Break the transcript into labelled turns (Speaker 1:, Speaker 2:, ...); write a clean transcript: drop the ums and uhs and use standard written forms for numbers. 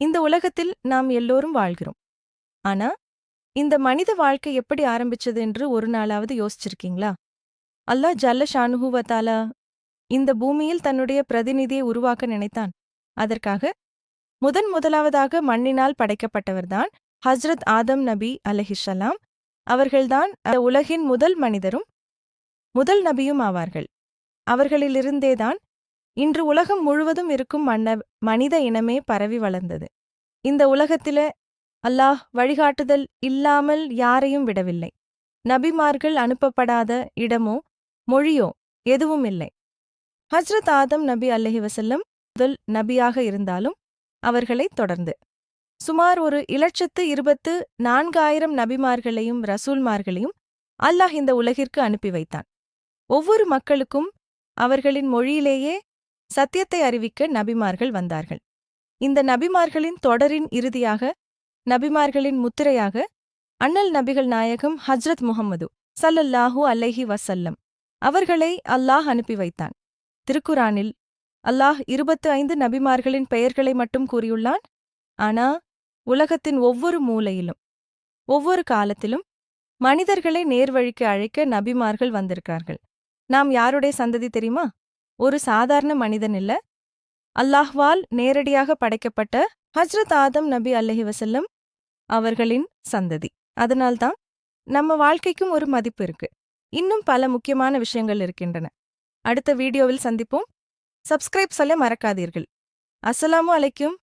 Speaker 1: இந்த உலகத்தில் நாம் எல்லோரும் வாழ்கிறோம். ஆனா, இந்த மனித வாழ்க்கை எப்படி ஆரம்பிச்சது என்று ஒரு நாளாவது யோசிச்சிருக்கீங்களா? அல்லாஹ் ஜல்ல ஷானுஹு வ தஆலா இந்த பூமியில் தன்னுடைய பிரதிநிதியை உருவாக்க நினைத்தான். அதற்காக முதலாவதாக மண்ணினால் படைக்கப்பட்டவர்தான் ஹஸ்ரத் ஆதம் நபி அலைஹிஸ்ஸலாம். அவர்கள்தான் உலகின் முதல் மனிதரும் முதல் நபியும் ஆவார்கள். அவர்களிலிருந்தேதான் இன்று உலகம் முழுவதும் இருக்கும் மனித இனமே பரவி வளர்ந்தது. இந்த உலகத்தில அல்லாஹ் வழிகாட்டுதல் இல்லாமல் யாரையும் விடவில்லை. நபிமார்கள் அனுப்பப்படாத இடமோ மொழியோ எதுவும் இல்லை. ஹஜ்ரத் ஆதம் நபி அலைஹி வஸல்லம் முதல் நபியாக இருந்தாலும் அவர்களைத் தொடர்ந்து சுமார் 1,24,000 நபிமார்களையும் ரசூல்மார்களையும் அல்லாஹ் இந்த உலகிற்கு அனுப்பி வைத்தான். ஒவ்வொரு மக்களுக்கும் அவர்களின் மொழியிலேயே சத்தியத்தை அறிவிக்க நபிமார்கள் வந்தார்கள். இந்த நபிமார்களின் தொடரின் இறுதியாக நபிமார்களின் முத்திரையாக அண்ணல் நபிகள் நாயகம் ஹஜ்ரத் முஹம்மது ஸல்லல்லாஹு அலைஹி வஸல்லம் அவர்களை அல்லாஹ் அனுப்பி வைத்தான். திருக்குரானில் அல்லாஹ் 25 நபிமார்களின் பெயர்களை மட்டும் கூறியுள்ளான். ஆனா உலகத்தின் ஒவ்வொரு மூலையிலும் ஒவ்வொரு காலத்திலும் மனிதர்களை நேர்வழிக்கு அழைக்க நபிமார்கள் வந்திருக்கார்கள். நாம் யாருடைய சந்ததி தெரியுமா? ஒரு சாதாரண மனிதன் இல்ல, அல்லாஹ்வால் நேரடியாக படைக்கப்பட்ட ஹஜ்ரத் ஆதம் நபி அலைஹி வஸல்லம் அவர்களின் சந்ததி. அதனால்தான் நம்ம வாழ்க்கைக்கும் ஒரு மதிப்பு இருக்கு. இன்னும் பல முக்கியமான விஷயங்கள் இருக்கின்றன. அடுத்த வீடியோவில் சந்திப்போம். சப்ஸ்கிரைப் சொல்ல மறக்காதீர்கள். அஸ்ஸலாமு அலைக்கும்.